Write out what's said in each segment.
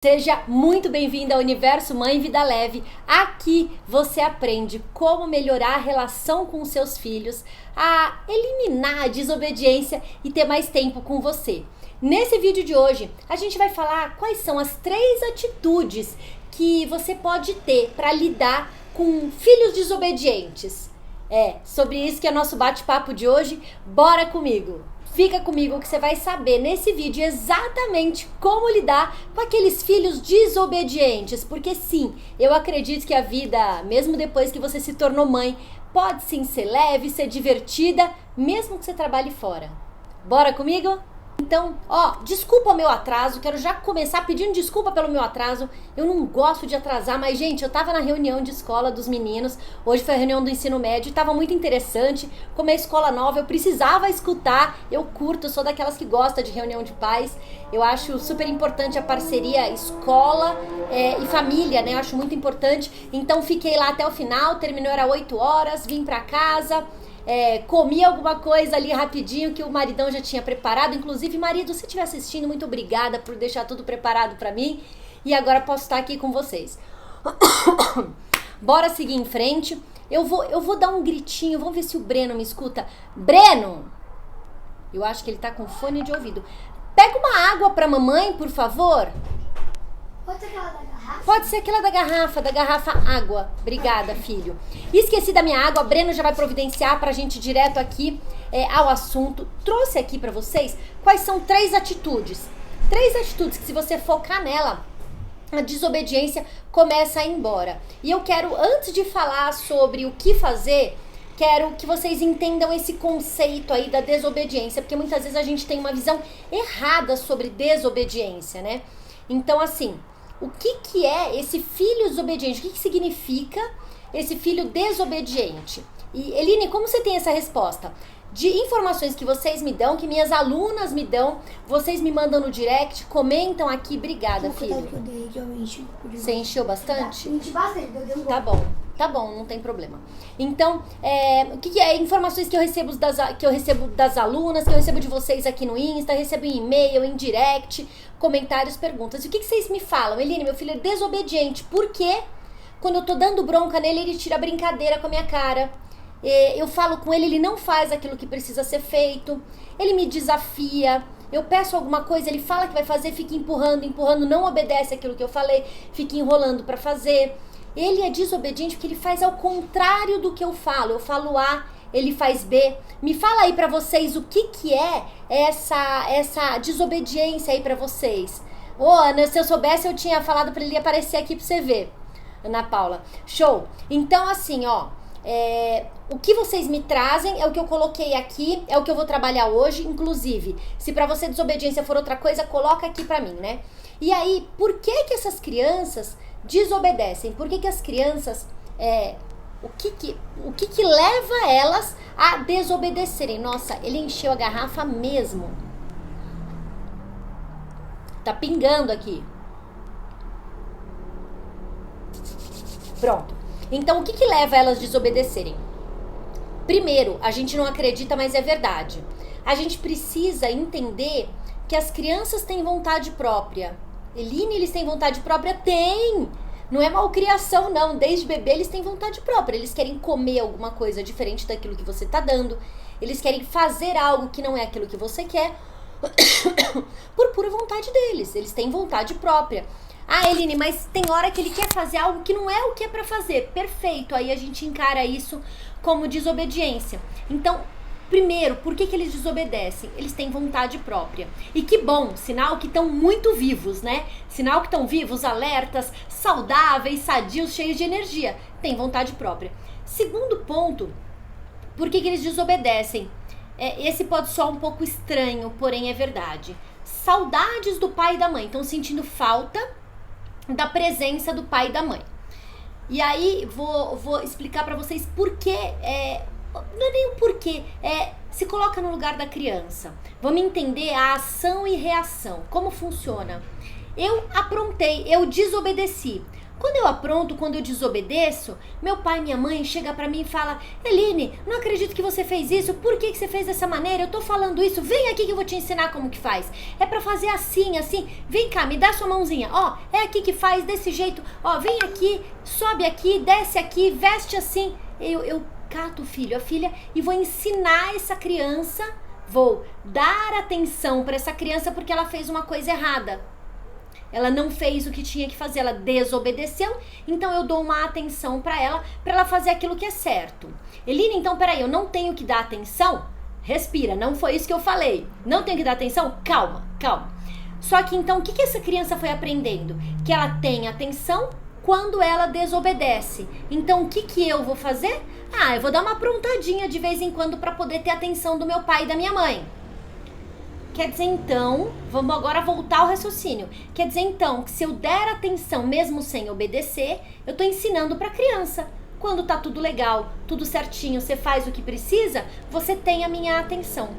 Seja muito bem-vindo ao Universo Mãe Vida Leve. Aqui você aprende como melhorar a relação com os seus filhos, a eliminar a desobediência e ter mais tempo com você. Nesse vídeo de hoje, a gente vai falar quais são as 3 atitudes que você pode ter para lidar com filhos desobedientes. Sobre isso que é nosso bate-papo de hoje. Bora comigo! Fica comigo que você vai saber nesse vídeo exatamente como lidar com aqueles filhos desobedientes. Porque sim, eu acredito que a vida, mesmo depois que você se tornou mãe, pode sim ser leve, ser divertida, mesmo que você trabalhe fora. Bora comigo? Então, desculpa o meu atraso, quero já começar pedindo desculpa pelo meu atraso. Eu não gosto de atrasar, mas gente, eu tava na reunião de escola dos meninos, hoje foi a reunião do ensino médio, tava muito interessante, como é escola nova, eu precisava escutar, eu curto, eu sou daquelas que gosta de reunião de pais, eu acho super importante a parceria escola e família, né, eu acho muito importante, então fiquei lá até o final, terminou, era 8 horas, vim pra casa, comi alguma coisa ali rapidinho que o maridão já tinha preparado. Inclusive, marido, se estiver assistindo, muito obrigada por deixar tudo preparado pra mim. E agora posso estar aqui com vocês. Bora seguir em frente. Eu vou dar um gritinho, vamos ver se o Breno me escuta. Breno! Eu acho que ele tá com fone de ouvido. Pega uma água pra mamãe, por favor. Pode ser aquela da garrafa? Pode ser aquela da garrafa água. Obrigada, filho. Esqueci da minha água, Breno já vai providenciar pra gente ir direto aqui ao assunto. Trouxe aqui pra vocês quais são 3 atitudes. 3 atitudes que se você focar nela, a desobediência começa a ir embora. E eu quero, antes de falar sobre o que fazer, quero que vocês entendam esse conceito aí da desobediência, porque muitas vezes a gente tem uma visão errada sobre desobediência, né? Então, assim, o que é esse filho desobediente? O que significa esse filho desobediente? E, Eline, como você tem essa resposta? De informações que vocês me dão, que minhas alunas me dão, vocês me mandam no direct, comentam aqui. Obrigada, filho. Você encheu bastante? Enchi bastante, eu dei um Tá bom, não tem problema. Então, o que é informações que eu recebo das alunas, que eu recebo de vocês aqui no Insta, recebo em e-mail, em direct, comentários, perguntas. E o que vocês me falam? Eline, meu filho é desobediente. Por quê? Quando eu tô dando bronca nele, ele tira brincadeira com a minha cara. Eu falo com ele, ele não faz aquilo que precisa ser feito. Ele me desafia. Eu peço alguma coisa, ele fala que vai fazer, fica empurrando, não obedece aquilo que eu falei, fica enrolando pra fazer. Ele é desobediente porque ele faz ao contrário do que eu falo. Eu falo A, ele faz B. Me fala aí pra vocês o que é essa desobediência aí pra vocês. Ana, se eu soubesse eu tinha falado pra ele aparecer aqui pra você ver. Ana Paula. Show. Então assim, o que vocês me trazem é o que eu coloquei aqui, é o que eu vou trabalhar hoje. Inclusive, se pra você desobediência for outra coisa, coloca aqui pra mim, né? E aí, por que essas crianças desobedecem? Por que as crianças, o que leva elas a desobedecerem? Nossa, ele encheu a garrafa mesmo. Tá pingando aqui. Pronto. Então, o que leva elas a desobedecerem? Primeiro, a gente não acredita, mas é verdade. A gente precisa entender que as crianças têm vontade própria. Eline, eles têm vontade própria? Tem! Não é malcriação, não. Desde bebê eles têm vontade própria. Eles querem comer alguma coisa diferente daquilo que você tá dando. Eles querem fazer algo que não é aquilo que você quer. Por pura vontade deles. Eles têm vontade própria. Ah, Eline, mas tem hora que ele quer fazer algo que não é o que é pra fazer. Perfeito. Aí a gente encara isso como desobediência. Então, primeiro, por que eles desobedecem? Eles têm vontade própria. E que bom, sinal que estão muito vivos, né? Sinal que estão vivos, alertas, saudáveis, sadios, cheios de energia. Tem vontade própria. Segundo ponto, por que eles desobedecem? Esse pode soar um pouco estranho, porém é verdade. Saudades do pai e da mãe. Estão sentindo falta da presença do pai e da mãe. E aí, vou explicar pra vocês por que não é nem o porquê, se coloca no lugar da criança. Vamos entender a ação e reação, como funciona. Eu aprontei, eu desobedeci. Quando eu apronto, quando eu desobedeço, meu pai e minha mãe chegam pra mim e falam: Eline, não acredito que você fez isso, por que você fez dessa maneira? Eu tô falando isso, vem aqui que eu vou te ensinar como que faz. É pra fazer assim, assim, vem cá, me dá sua mãozinha, ó, é aqui que faz, desse jeito, ó, vem aqui, sobe aqui, desce aqui, veste assim. Eu cato o filho, a filha e vou ensinar essa criança, vou dar atenção pra essa criança porque ela fez uma coisa errada. Ela não fez o que tinha que fazer, ela desobedeceu, então eu dou uma atenção pra ela fazer aquilo que é certo. Eline, então peraí, eu não tenho que dar atenção? Respira, não foi isso que eu falei. Não tenho que dar atenção? Calma, calma. Só que então, o que essa criança foi aprendendo? Que ela tem atenção quando ela desobedece. Então, o que eu vou fazer? Eu vou dar uma aprontadinha de vez em quando pra poder ter a atenção do meu pai e da minha mãe. Quer dizer, então, vamos agora voltar ao raciocínio. Quer dizer, então, que se eu der atenção mesmo sem obedecer, eu tô ensinando pra criança. Quando tá tudo legal, tudo certinho, você faz o que precisa, você tem a minha atenção.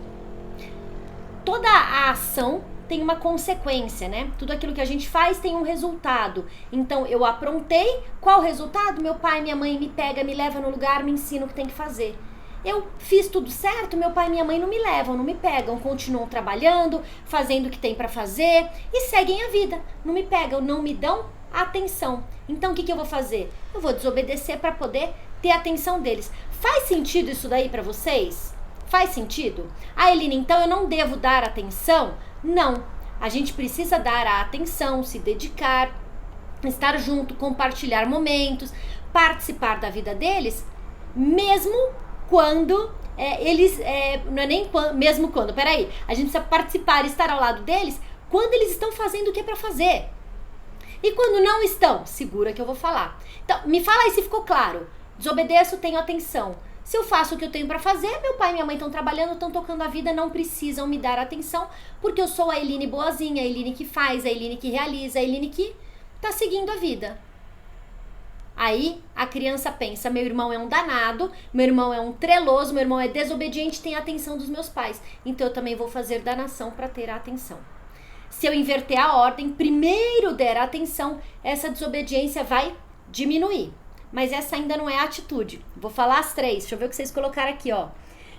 Toda a ação tem uma consequência, né? Tudo aquilo que a gente faz tem um resultado. Então, eu aprontei, qual o resultado? Meu pai e minha mãe me pegam, me levam no lugar, me ensinam o que tem que fazer. Eu fiz tudo certo, meu pai e minha mãe não me levam, não me pegam, continuam trabalhando, fazendo o que tem pra fazer e seguem a vida. Não me pegam, não me dão atenção. Então o que eu vou fazer? Eu vou desobedecer pra poder ter a atenção deles. Faz sentido isso daí pra vocês? Faz sentido? Eline, então eu não devo dar atenção? Não. A gente precisa dar a atenção, se dedicar, estar junto, compartilhar momentos, participar da vida deles, mesmo quando não é nem mesmo quando, peraí, a gente precisa participar e estar ao lado deles quando eles estão fazendo o que é pra fazer. E quando não estão, segura que eu vou falar. Então, me fala aí se ficou claro. Desobedeço, tenho atenção. Se eu faço o que eu tenho pra fazer, meu pai e minha mãe estão trabalhando, estão tocando a vida, não precisam me dar atenção, porque eu sou a Eline boazinha, a Eline que faz, a Eline que realiza, a Eline que tá seguindo a vida. Aí a criança pensa, meu irmão é um danado, meu irmão é um treloso, meu irmão é desobediente, tem a atenção dos meus pais. Então eu também vou fazer danação para ter a atenção. Se eu inverter a ordem, primeiro der a atenção, essa desobediência vai diminuir. Mas essa ainda não é a atitude. Vou falar as três, deixa eu ver o que vocês colocaram aqui, ó.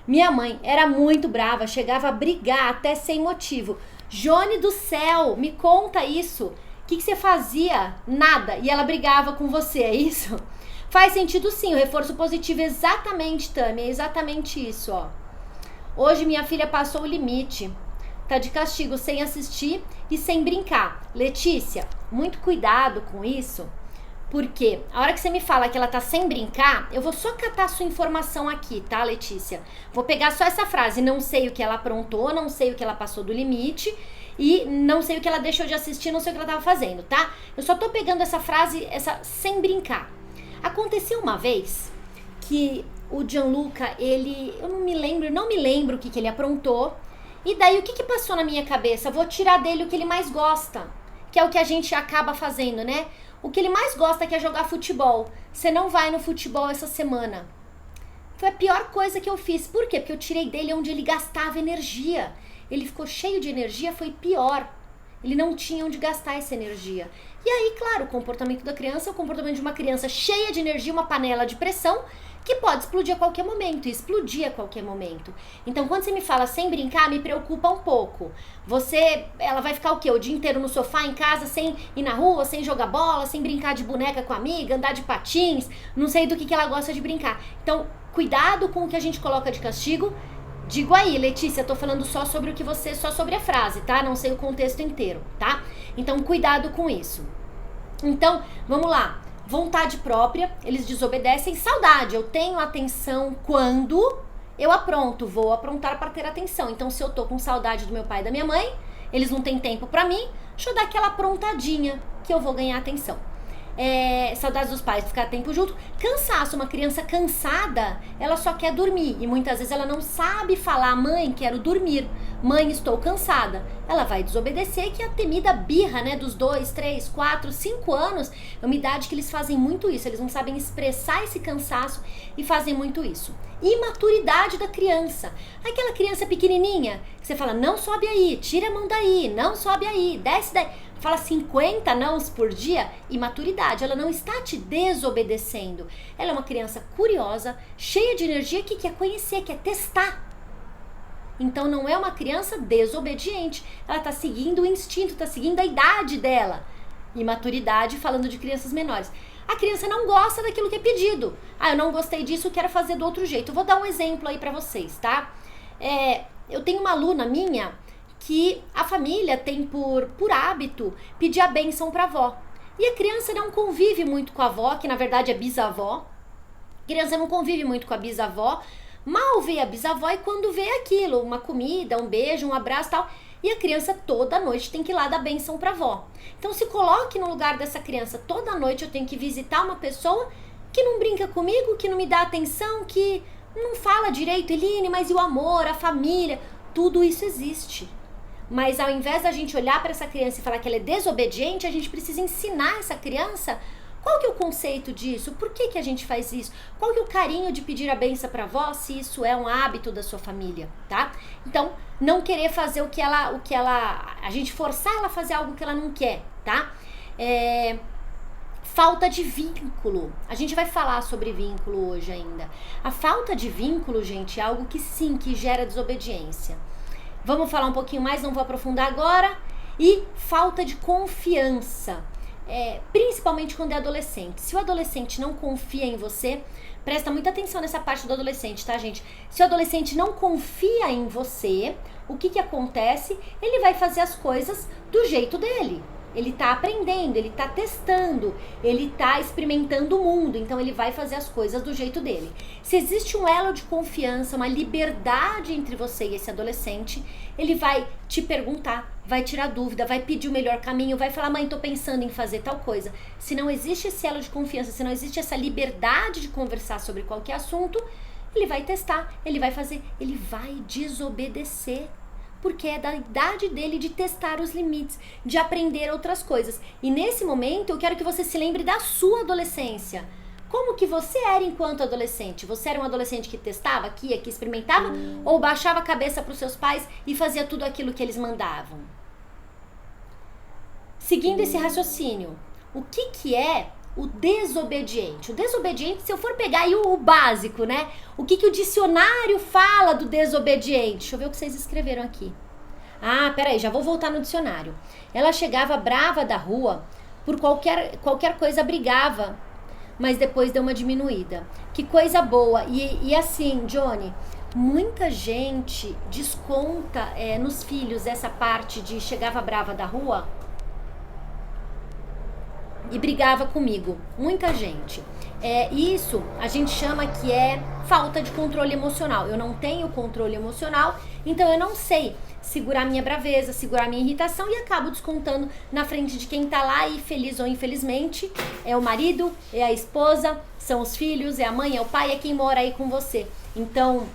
Minha mãe era muito brava, chegava a brigar até sem motivo. Jone do céu, me conta isso. O que você fazia? Nada. E ela brigava com você, é isso? Faz sentido sim, o reforço positivo é exatamente, Tami, é exatamente isso, ó. Hoje minha filha passou o limite. Tá de castigo, sem assistir e sem brincar. Letícia, muito cuidado com isso, porque a hora que você me fala que ela tá sem brincar, eu vou só catar a sua informação aqui, tá, Letícia? Vou pegar só essa frase, não sei o que ela aprontou, não sei o que ela passou do limite e não sei o que ela deixou de assistir, não sei o que ela tava fazendo, tá? Eu só tô pegando essa frase, essa sem brincar. Aconteceu uma vez que o Gianluca, eu não me lembro o que ele aprontou, e daí o que passou na minha cabeça? Vou tirar dele o que ele mais gosta, que é o que a gente acaba fazendo, né? O que ele mais gosta que é jogar futebol. Você não vai no futebol essa semana. Foi a pior coisa que eu fiz. Por quê? Porque eu tirei dele onde ele gastava energia. Ele ficou cheio de energia, foi pior. Ele não tinha onde gastar essa energia. E aí, claro, o comportamento da criança é o comportamento de uma criança cheia de energia, uma panela de pressão, que pode explodir a qualquer momento, e explodir a qualquer momento. Então, quando você me fala sem brincar, me preocupa um pouco. Ela vai ficar o quê? O dia inteiro no sofá, em casa, sem ir na rua, sem jogar bola, sem brincar de boneca com a amiga, andar de patins, não sei do que ela gosta de brincar. Então, cuidado com o que a gente coloca de castigo. Digo aí, Letícia, tô falando só sobre só sobre a frase, tá? Não sei o contexto inteiro, tá? Então, cuidado com isso. Então, vamos lá. Vontade própria, eles desobedecem. Saudade, eu tenho atenção quando eu apronto, vou aprontar para ter atenção. Então, se eu tô com saudade do meu pai e da minha mãe, eles não têm tempo para mim, deixa eu dar aquela aprontadinha que eu vou ganhar atenção. Saudades dos pais, ficar tempo junto. Cansaço, uma criança cansada, ela só quer dormir. E muitas vezes ela não sabe falar, mãe, quero dormir. Mãe, estou cansada. Ela vai desobedecer, que é a temida birra, né? Dos 2, 3, 4, 5 anos. É uma idade que eles fazem muito isso. Eles não sabem expressar esse cansaço e fazem muito isso. Imaturidade da criança. Aquela criança pequenininha, que você fala, não sobe aí, tira a mão daí, não sobe aí, desce daí. Fala 50 nãos por dia. Imaturidade. Ela não está te desobedecendo. Ela é uma criança curiosa, cheia de energia, que quer conhecer, quer testar. Então não é uma criança desobediente, ela está seguindo o instinto, está seguindo a idade dela. Imaturidade, falando de crianças menores. A criança não gosta daquilo que é pedido. Eu não gostei disso, quero fazer do outro jeito. Eu vou dar um exemplo aí para vocês, tá? Eu tenho uma aluna minha que a família tem por hábito pedir a bênção para a avó. E a criança não convive muito com a avó, que na verdade é bisavó. A criança não convive muito com a bisavó. Mal vê a bisavó e quando vê aquilo, uma comida, um beijo, um abraço e tal, e a criança toda noite tem que ir lá dar bênção pra avó. Então se coloque no lugar dessa criança. Toda noite eu tenho que visitar uma pessoa que não brinca comigo, que não me dá atenção, que não fala direito. Eline, mas e o amor, a família? Tudo isso existe. Mas ao invés da gente olhar para essa criança e falar que ela é desobediente, a gente precisa ensinar essa criança. Qual que é o conceito disso? Por que a gente faz isso? Qual que é o carinho de pedir a benção para a avó, se isso é um hábito da sua família, tá? Então, não querer fazer a gente forçar ela a fazer algo que ela não quer, tá? Falta de vínculo. A gente vai falar sobre vínculo hoje ainda. A falta de vínculo, gente, é algo que sim, que gera desobediência. Vamos falar um pouquinho mais, não vou aprofundar agora. E falta de confiança. Principalmente quando é adolescente. Se o adolescente não confia em você, presta muita atenção nessa parte do adolescente, tá, gente? Se o adolescente não confia em você, o que acontece? Ele vai fazer as coisas do jeito dele. Ele tá aprendendo, ele tá testando, ele tá experimentando o mundo, então ele vai fazer as coisas do jeito dele. Se existe um elo de confiança, uma liberdade entre você e esse adolescente, ele vai te perguntar, vai tirar dúvida, vai pedir o melhor caminho, vai falar, mãe, tô pensando em fazer tal coisa. Se não existe esse elo de confiança, se não existe essa liberdade de conversar sobre qualquer assunto, ele vai testar, ele vai fazer, ele vai desobedecer. Porque é da idade dele de testar os limites, de aprender outras coisas. E nesse momento eu quero que você se lembre da sua adolescência. Como que você era enquanto adolescente? Você era um adolescente que testava, que ia, que experimentava? Ou baixava a cabeça para os seus pais e fazia tudo aquilo que eles mandavam? Seguindo esse raciocínio, o que é o desobediente? O desobediente, se eu for pegar aí o básico, né? O que o dicionário fala do desobediente? Deixa eu ver o que vocês escreveram aqui. Peraí, já vou voltar no dicionário. Ela chegava brava da rua, por qualquer coisa brigava, mas depois deu uma diminuída. Que coisa boa. E assim, Johnny, muita gente desconta nos filhos essa parte de chegava brava da rua e brigava comigo. Muita gente. Isso a gente chama que é falta de controle emocional. Eu não tenho controle emocional, então eu não sei segurar minha braveza, segurar minha irritação e acabo descontando na frente de quem tá lá e feliz ou infelizmente é o marido, é a esposa, são os filhos, é a mãe, é o pai, é quem mora aí com você. Então,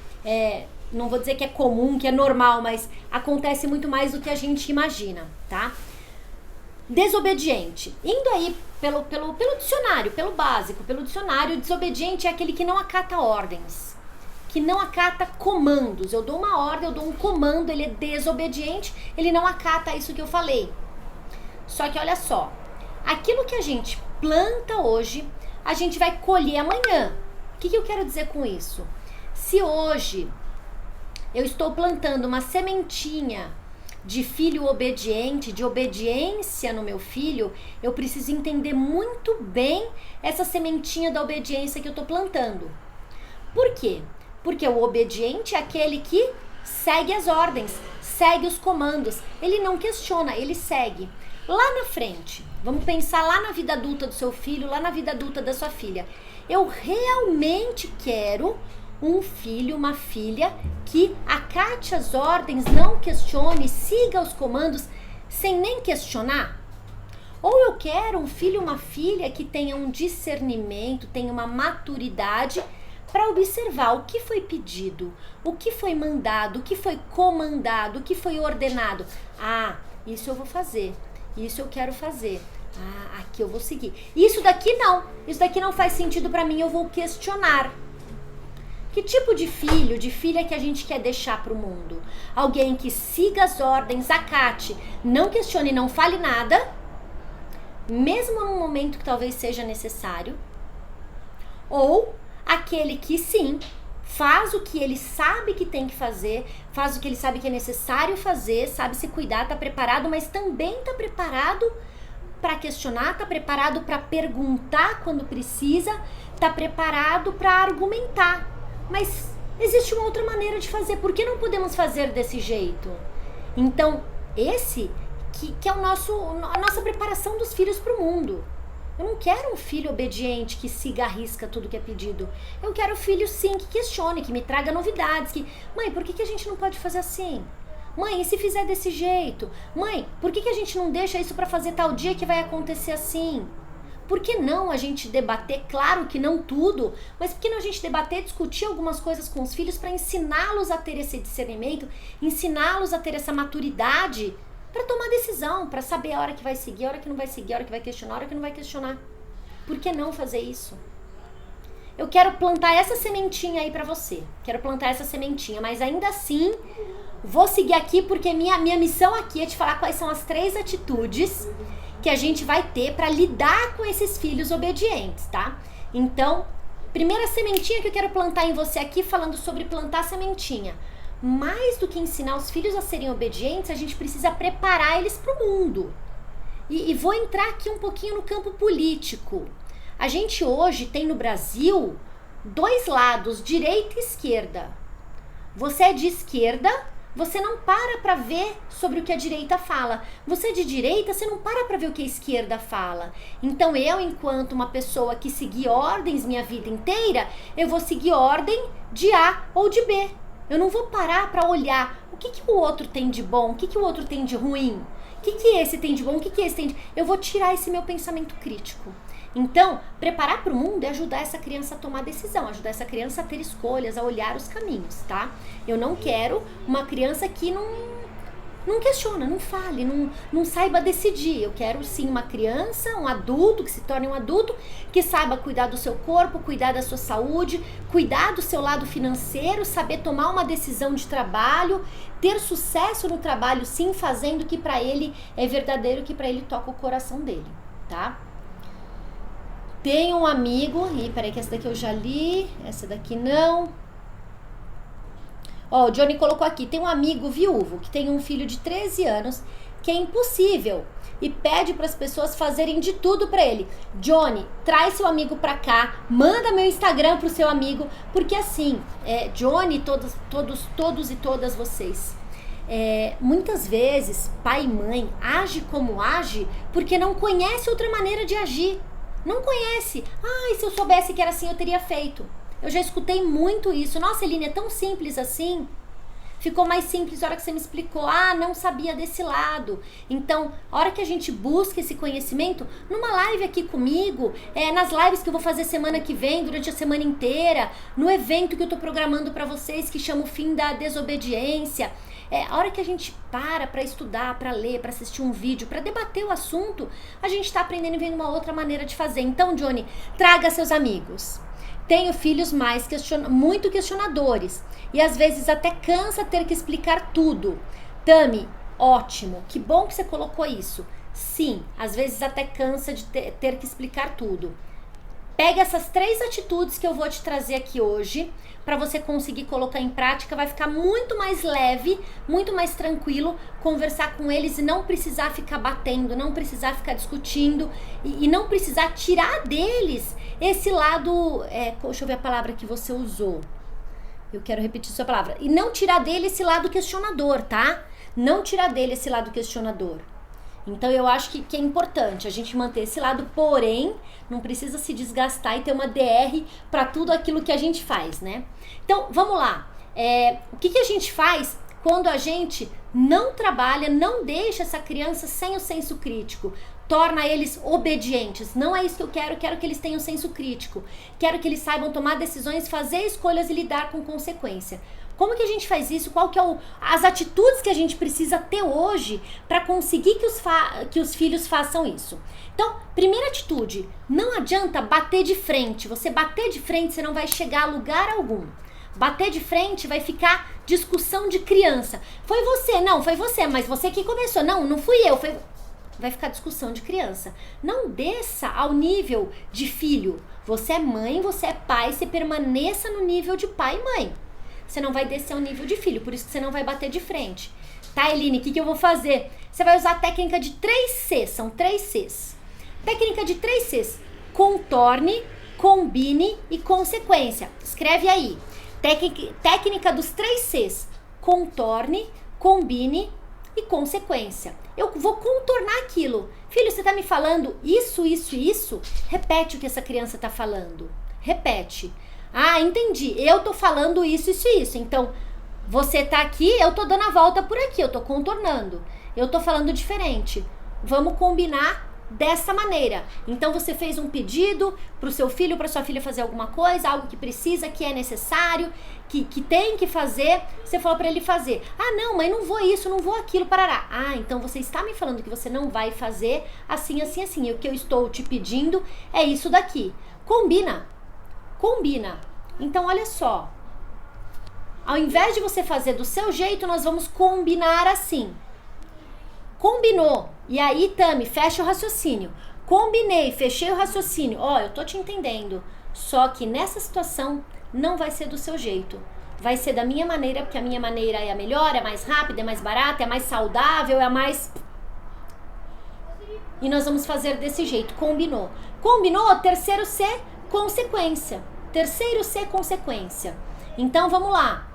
não vou dizer que é comum, que é normal, mas acontece muito mais do que a gente imagina, tá? Desobediente. Indo aí pelo dicionário, pelo básico, pelo dicionário, desobediente é aquele que não acata ordens, que não acata comandos. Eu dou uma ordem, eu dou um comando, ele é desobediente, ele não acata isso que eu falei. Só que olha só, aquilo que a gente planta hoje, a gente vai colher amanhã. O que eu quero dizer com isso? Se hoje eu estou plantando uma sementinha de filho obediente, de obediência no meu filho, eu preciso entender muito bem essa sementinha da obediência que eu estou plantando. Por quê? Porque o obediente é aquele que segue as ordens, segue os comandos, ele não questiona, ele segue. Lá na frente, vamos pensar lá na vida adulta do seu filho, lá na vida adulta da sua filha. Eu realmente quero um filho, uma filha que acate as ordens, não questione, siga os comandos sem nem questionar? Ou eu quero um filho, uma filha que tenha um discernimento, tenha uma maturidade para observar o que foi pedido, o que foi mandado, o que foi comandado, o que foi ordenado. Ah, isso eu vou fazer, isso eu quero fazer. Ah, aqui eu vou seguir. Isso daqui não faz sentido para mim, eu vou questionar. Que tipo de filho, de filha que a gente quer deixar para o mundo? Alguém que siga as ordens, acate, não questione, não fale nada, mesmo num momento que talvez seja necessário, ou aquele que sim, faz o que ele sabe que tem que fazer, faz o que ele sabe que é necessário fazer, sabe se cuidar, tá preparado, mas também tá preparado para questionar, tá preparado para perguntar quando precisa, tá preparado para argumentar. Mas existe uma outra maneira de fazer, por que não podemos fazer desse jeito? Então, esse que é a nossa preparação dos filhos para o mundo. Eu não quero um filho obediente que siga à risca tudo que é pedido. Eu quero um filho, sim, que questione, que me traga novidades. Mãe, por que a gente não pode fazer assim? Mãe, e se fizer desse jeito? Mãe, por que a gente não deixa isso para fazer tal dia que vai acontecer assim? Por que não a gente debater? Claro que não tudo, mas por que não a gente debater, discutir algumas coisas com os filhos para ensiná-los a ter esse discernimento, ensiná-los a ter essa maturidade para tomar decisão, para saber a hora que vai seguir, a hora que não vai seguir, a hora que vai questionar, a hora que não vai questionar. Por que não fazer isso? Eu quero plantar essa sementinha aí para você. Quero plantar essa sementinha, mas ainda assim vou seguir aqui porque minha missão aqui é te falar quais são as 3 atitudes que a gente vai ter para lidar com esses filhos obedientes, tá? Então, primeira sementinha que eu quero plantar em você aqui, falando sobre plantar sementinha. Mais do que ensinar os filhos a serem obedientes, a gente precisa preparar eles para o mundo. E vou entrar aqui um pouquinho no campo político. A gente hoje tem no Brasil 2 lados, direita e esquerda. Você é de esquerda, você não para ver sobre o que a direita fala. Você é de direita, você não para ver o que a esquerda fala. Então eu, enquanto uma pessoa que segui ordens minha vida inteira, eu vou seguir ordem de A ou de B. Eu não vou parar para olhar o que o outro tem de bom, o que o outro tem de ruim, o que esse tem de bom, o que esse tem de... Eu vou tirar esse meu pensamento crítico. Então, preparar para o mundo é ajudar essa criança a tomar decisão, ajudar essa criança a ter escolhas, a olhar os caminhos, tá? Eu não quero uma criança que não questiona, não fale, não saiba decidir. Eu quero sim uma criança, um adulto, que se torne um adulto, que saiba cuidar do seu corpo, cuidar da sua saúde, cuidar do seu lado financeiro, saber tomar uma decisão de trabalho, ter sucesso no trabalho, sim, fazendo o que para ele é verdadeiro, o que para ele toca o coração dele, tá? Tem um amigo, peraí que essa daqui eu já li, essa daqui não. Ó, o Johnny colocou aqui, tem um amigo viúvo que tem um filho de 13 anos que é impossível e pede para as pessoas fazerem de tudo para ele. Johnny, traz seu amigo para cá, manda meu Instagram pro seu amigo, porque assim, Johnny, todos e todas vocês, muitas vezes pai e mãe age como age porque não conhece outra maneira de agir. Não conhece. E se eu soubesse que era assim, eu teria feito. Eu já escutei muito isso. Nossa, Eline, é tão simples assim. Ficou mais simples na hora que você me explicou. Não sabia desse lado. Então, a hora que a gente busca esse conhecimento, numa live aqui comigo, nas lives que eu vou fazer semana que vem, durante a semana inteira, no evento que eu tô programando para vocês, que chama o Fim da Desobediência, a hora que a gente para estudar, para ler, para assistir um vídeo, para debater o assunto, a gente tá aprendendo e vendo uma outra maneira de fazer. Então, Johnny, traga seus amigos. Tenho filhos muito questionadores e às vezes até cansa ter que explicar tudo. Tami, ótimo, que bom que você colocou isso. Sim, às vezes até cansa de ter que explicar tudo. Pega essas 3 atitudes que eu vou te trazer aqui hoje para você conseguir colocar em prática. Vai ficar muito mais leve, muito mais tranquilo conversar com eles e não precisar ficar batendo, não precisar ficar discutindo e não precisar tirar deles esse lado, deixa eu ver a palavra que você usou. Eu quero repetir sua palavra. E não tirar dele esse lado questionador, tá? Não tirar dele esse lado questionador. Então eu acho que é importante a gente manter esse lado, porém não precisa se desgastar e ter uma DR para tudo aquilo que a gente faz, né? Então vamos lá, o que a gente faz quando a gente não trabalha, não deixa essa criança sem o senso crítico? torna eles obedientes. Não é isso que eu quero que eles tenham senso crítico. Quero que eles saibam tomar decisões, fazer escolhas e lidar com consequência. Como que a gente faz isso? Qual que é as atitudes que a gente precisa ter hoje para conseguir que os filhos façam isso? Então, primeira atitude, não adianta bater de frente. Você bater de frente, você não vai chegar a lugar algum. Bater de frente vai ficar discussão de criança. Foi você, não, foi você, mas você que começou. Não, não fui eu, foi... Vai ficar discussão de criança. Não desça ao nível de filho. Você é mãe, você é pai, você permaneça no nível de pai e mãe. Você não vai descer ao nível de filho, por isso que você não vai bater de frente. Tá, Eline, o que eu vou fazer? Você vai usar a técnica de 3Cs, são 3Cs. Técnica de 3Cs, contorne, combine e consequência. Escreve aí. Técnica dos 3Cs, contorne, combine e consequência. Eu vou contornar aquilo. Filho, você tá me falando isso, isso e isso? Repete o que essa criança tá falando. Repete. Ah, entendi. Eu tô falando isso, isso e isso. Então, você tá aqui, eu tô dando a volta por aqui, eu tô contornando. Eu tô falando diferente. Vamos combinar dessa maneira. Então, você fez um pedido pro seu filho, pra sua filha fazer alguma coisa, algo que precisa, que é necessário, que tem que fazer. Você falou pra ele fazer. Ah, não, mas não vou isso, não vou aquilo, parará. Ah, então você está me falando que você não vai fazer assim, assim, assim. E o que eu estou te pedindo é isso daqui. Combina. Combina. Então, olha só. Ao invés de você fazer do seu jeito, nós vamos combinar assim. Combinou. E aí, Tami, fecha o raciocínio. Combinei, fechei o raciocínio. Ó, eu tô te entendendo. Só que nessa situação não vai ser do seu jeito. Vai ser da minha maneira, porque a minha maneira é a melhor, é mais rápida, é mais barata, é mais saudável, é a mais... E nós vamos fazer desse jeito. Combinou. Combinou, terceiro C, consequência. Terceiro C, consequência. Então, vamos lá.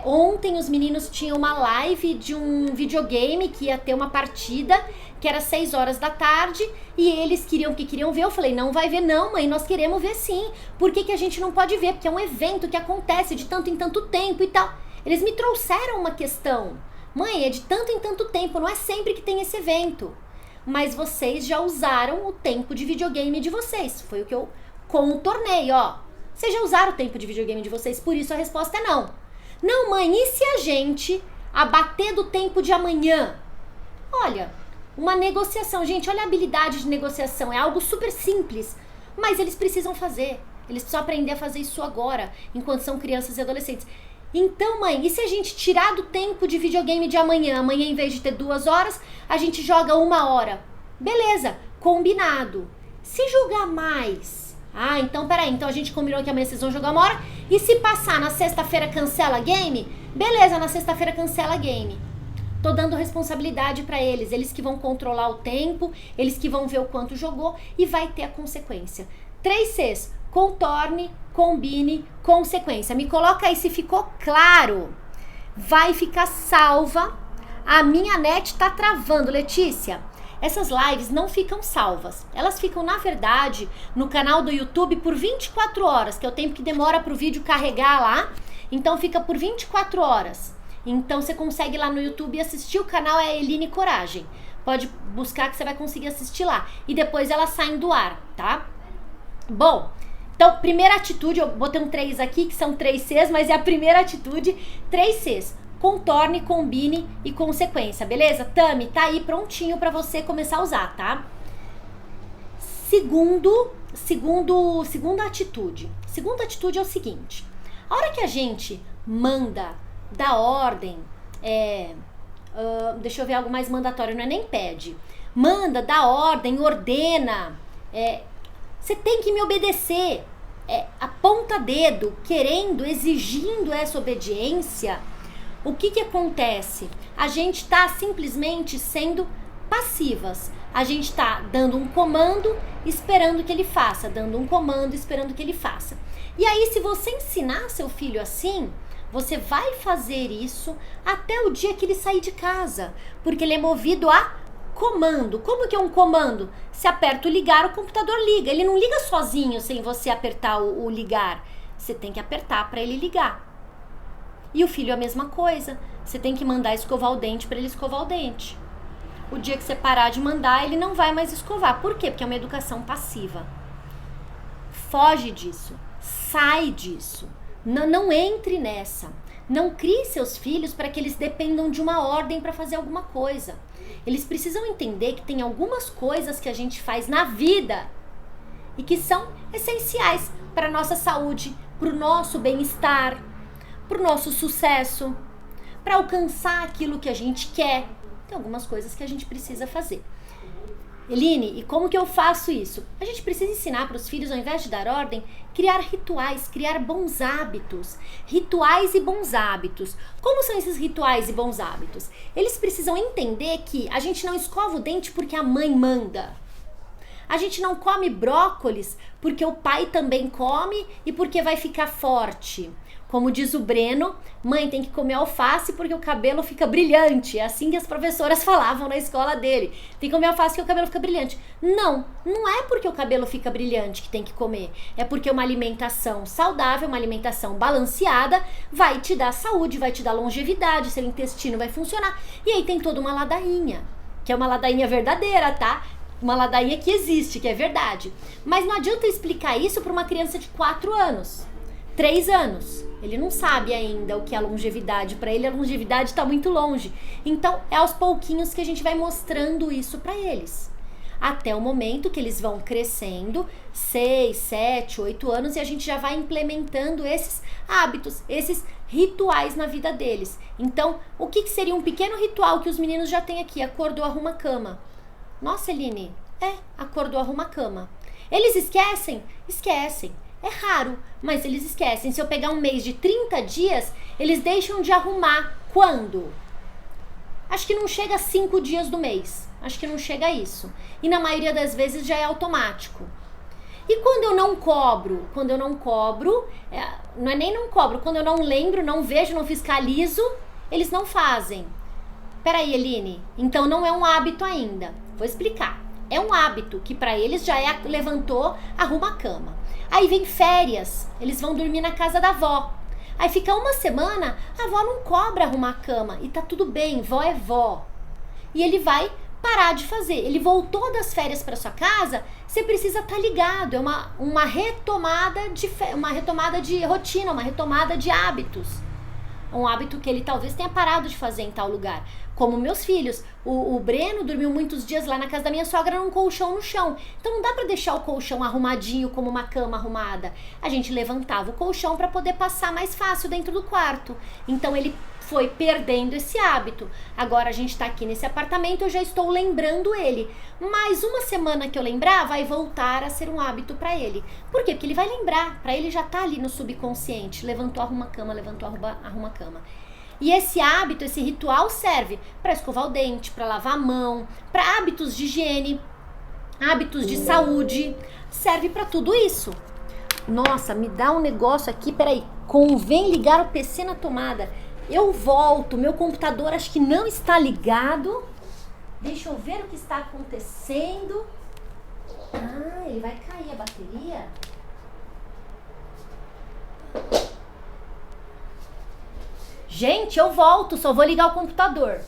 Ontem os meninos tinham uma live de um videogame que ia ter uma partida, que era 6 horas da tarde, e eles queriam ver. Eu falei, não vai ver não, mãe, nós queremos ver sim. Por que a gente não pode ver? Porque é um evento que acontece de tanto em tanto tempo e tal. Eles me trouxeram uma questão. Mãe, é de tanto em tanto tempo, não é sempre que tem esse evento. Mas vocês já usaram o tempo de videogame de vocês. Foi o que eu contornei, ó. Vocês já usaram o tempo de videogame de vocês, por isso a resposta é não. Não, mãe, e se a gente abater do tempo de amanhã? Olha, uma negociação. Gente, olha a habilidade de negociação. É algo super simples, mas eles precisam fazer. Eles precisam aprender a fazer isso agora, enquanto são crianças e adolescentes. Então, mãe, e se a gente tirar do tempo de videogame de amanhã? Amanhã, em vez de ter 2 horas, a gente joga 1 hora. Beleza, combinado. Se jogar mais... Ah, então peraí, então a gente combinou que amanhã vocês vão jogar 1 hora, e se passar na sexta-feira cancela game? Beleza, na sexta-feira cancela game. Tô dando responsabilidade pra eles, eles que vão controlar o tempo, eles que vão ver o quanto jogou e vai ter a consequência. 3 Cs, contorne, combine, consequência. Me coloca aí se ficou claro. Vai ficar salva. A minha net tá travando, Letícia. Essas lives não ficam salvas. Elas ficam, na verdade, no canal do YouTube por 24 horas, que é o tempo que demora para o vídeo carregar lá. Então fica por 24 horas. Então você consegue ir lá no YouTube assistir. O canal é Eline Coragem. Pode buscar que você vai conseguir assistir lá. E depois elas saem do ar, tá? Bom, então primeira atitude, eu botei um 3 aqui, que são 3 Cs, mas é a primeira atitude, 3 Cs. Contorne, combine e consequência, beleza? Tami, tá aí prontinho pra você começar a usar, tá? Segunda atitude. Segunda atitude é o seguinte. A hora que a gente manda, dá ordem, deixa eu ver algo mais mandatório, não é nem pede. Manda, dá ordem, ordena. Você tem que me obedecer. Aponta dedo, querendo, exigindo essa obediência. O que acontece? A gente está simplesmente sendo passivas. A gente está dando um comando, esperando que ele faça. Dando um comando, esperando que ele faça. E aí, se você ensinar seu filho assim, você vai fazer isso até o dia que ele sair de casa. Porque ele é movido a comando. Como que é um comando? Se aperta o ligar, o computador liga. Ele não liga sozinho sem você apertar o ligar. Você tem que apertar para ele ligar. E o filho é a mesma coisa. Você tem que mandar escovar o dente para ele escovar o dente. o dia que você parar de mandar, ele não vai mais escovar. Por quê? Porque é uma educação passiva. Foge disso. Sai disso. Não entre nessa. Não crie seus filhos para que eles dependam de uma ordem para fazer alguma coisa. Eles precisam entender que tem algumas coisas que a gente faz na vida e que são essenciais para a nossa saúde, para o nosso bem-estar, para o nosso sucesso, para alcançar aquilo que a gente quer. Tem algumas coisas que a gente precisa fazer. Eline, e como que eu faço isso? A gente precisa ensinar para os filhos, ao invés de dar ordem, criar rituais, criar bons hábitos. Rituais e bons hábitos. Como são esses rituais e bons hábitos? Eles precisam entender que a gente não escova o dente porque a mãe manda. A gente não come brócolis porque o pai também come e porque vai ficar forte. Como diz o Breno, mãe tem que comer alface porque o cabelo fica brilhante. É assim que as professoras falavam na escola dele. Tem que comer alface porque o cabelo fica brilhante. Não é porque o cabelo fica brilhante que tem que comer. É porque uma alimentação saudável, uma alimentação balanceada vai te dar saúde, vai te dar longevidade, seu intestino vai funcionar. E aí tem toda uma ladainha, que é uma ladainha verdadeira, tá? Uma ladainha que existe, que é verdade. Mas não adianta explicar isso para uma criança de 4 anos, 3 anos. Ele não sabe ainda o que é longevidade. Para ele, a longevidade está muito longe. Então, é aos pouquinhos que a gente vai mostrando isso para eles. Até o momento que eles vão crescendo, 6, 7, 8 anos, e a gente já vai implementando esses hábitos, esses rituais na vida deles. Então, o que seria um pequeno ritual que os meninos já têm aqui? Acordou, arruma a cama. Nossa, Eline, acordou, arruma a cama. Eles esquecem? Esquecem. É raro, mas eles esquecem. Se eu pegar um mês de 30 dias, eles deixam de arrumar. Quando? Acho que não chega a 5 dias do mês. Acho que não chega a isso. E na maioria das vezes já é automático. E quando eu não cobro? Quando eu não cobro, não é nem não cobro. Quando eu não lembro, não vejo, não fiscalizo, eles não fazem. Peraí, Eline, então não é um hábito ainda. Vou explicar. É um hábito que para eles já levantou, arruma a cama. Aí vem férias, eles vão dormir na casa da avó. Aí fica uma semana, a avó não cobra arrumar a cama. E tá tudo bem, vó é vó. E ele vai parar de fazer. Ele voltou das férias para sua casa, você precisa estar ligado. É uma retomada de rotina, uma retomada de hábitos. Um hábito que ele talvez tenha parado de fazer em tal lugar. Como meus filhos. O Breno dormiu muitos dias lá na casa da minha sogra num colchão no chão. Então não dá pra deixar o colchão arrumadinho como uma cama arrumada. A gente levantava o colchão para poder passar mais fácil dentro do quarto. Então ele foi perdendo esse hábito. Agora a gente tá aqui nesse apartamento, eu já estou lembrando ele. Mais uma semana que eu lembrar, vai voltar a ser um hábito para ele. Por quê? Porque ele vai lembrar. Para ele já tá ali no subconsciente. Levantou, arruma a cama, levantou, arruma a cama. E esse hábito, esse ritual serve para escovar o dente, para lavar a mão, para hábitos de higiene, hábitos de saúde, serve para tudo isso. Nossa, me dá um negócio aqui, peraí, convém ligar o PC na tomada. Eu volto, meu computador acho que não está ligado. Deixa eu ver o que está acontecendo. Ele vai cair a bateria? Gente, eu volto, só vou ligar o computador.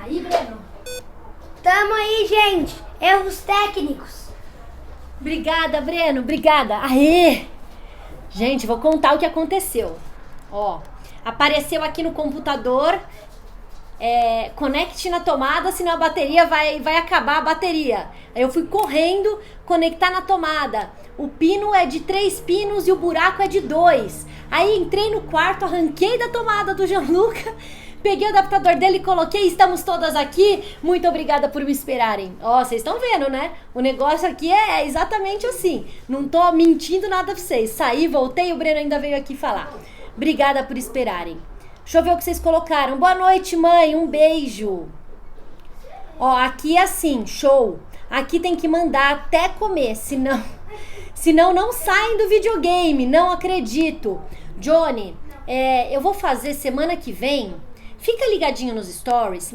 Aí, Breno? Tamo aí, gente. Erros técnicos. Obrigada, Breno, obrigada. Aê! Gente, vou contar o que aconteceu. Ó, apareceu aqui no computador, conecte na tomada, senão a bateria vai acabar a bateria. Aí eu fui correndo conectar na tomada. O pino é de 3 pinos e o buraco é de 2. Aí entrei no quarto, arranquei da tomada do Gianluca, peguei o adaptador dele e coloquei. Estamos todas aqui. Muito obrigada por me esperarem. Ó, vocês estão vendo, né? O negócio aqui é exatamente assim. Não tô mentindo nada pra vocês. Saí, voltei, o Breno ainda veio aqui falar. Obrigada por esperarem. Deixa eu ver o que vocês colocaram. Boa noite, mãe. Um beijo. Ó, aqui é assim, show. Aqui tem que mandar até comer, senão não saem do videogame. Não acredito. Johnny, eu vou fazer semana que vem. Fica ligadinho nos stories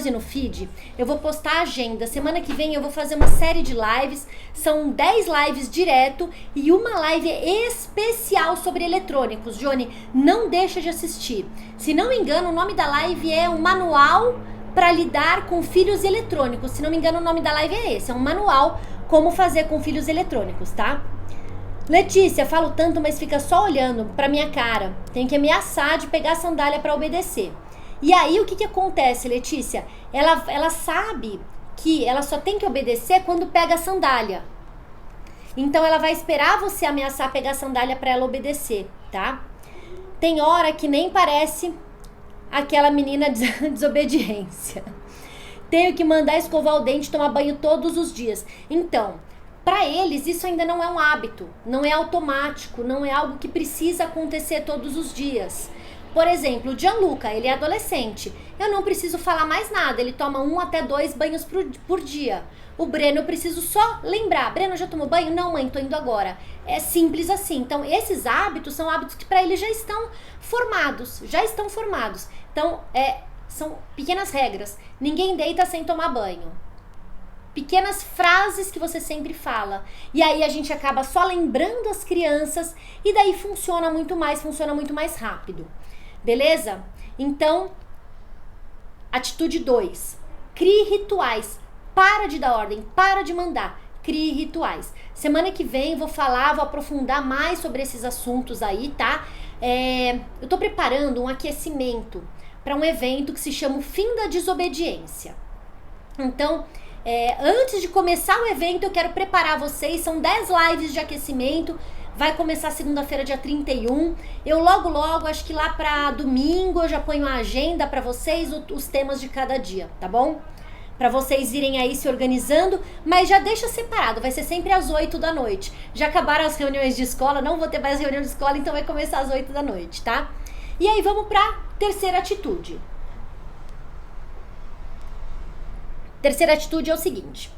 e no feed. Eu vou postar a agenda. Semana que vem eu vou fazer uma série de lives. São 10 lives direto e uma live especial sobre eletrônicos. Johnny, não deixa de assistir. Se não me engano, o nome da live é um manual para lidar com filhos eletrônicos. Se não me engano, o nome da live é esse. É um manual como fazer com filhos eletrônicos, tá? Letícia, falo tanto, mas fica só olhando pra minha cara. Tem que ameaçar de pegar a sandália para obedecer. E aí, o que acontece, Letícia? Ela sabe que ela só tem que obedecer quando pega a sandália. Então, ela vai esperar você ameaçar pegar a sandália para ela obedecer, tá? Tem hora que nem parece aquela menina desobediência. Tenho que mandar escovar o dente e tomar banho todos os dias. Então, para eles, isso ainda não é um hábito, não é automático, não é algo que precisa acontecer todos os dias. Por exemplo, o Gianluca, ele é adolescente. Eu não preciso falar mais nada. Ele toma 1 até 2 banhos por dia. O Breno, eu preciso só lembrar. Breno, já tomou banho? Não, mãe, tô indo agora. É simples assim. Então, esses hábitos são hábitos que para ele já estão formados. Então, são pequenas regras. Ninguém deita sem tomar banho. Pequenas frases que você sempre fala. E aí a gente acaba só lembrando as crianças e daí funciona muito mais rápido. Beleza? Então, atitude 2. Crie rituais. Para de dar ordem, para de mandar. Crie rituais. Semana que vem vou aprofundar mais sobre esses assuntos aí, tá? Eu tô preparando um aquecimento para um evento que se chama o Fim da Desobediência. Então, antes de começar o evento, eu quero preparar vocês. São 10 lives de aquecimento. Vai começar segunda-feira, dia 31. Eu logo, acho que lá pra domingo, eu já ponho a agenda pra vocês, os temas de cada dia, tá bom? Pra vocês irem aí se organizando, mas já deixa separado, vai ser sempre às 8 da noite. Já acabaram as reuniões de escola, não vou ter mais reunião de escola, então vai começar às 8 da noite, tá? E aí vamos pra terceira atitude. Terceira atitude é o seguinte.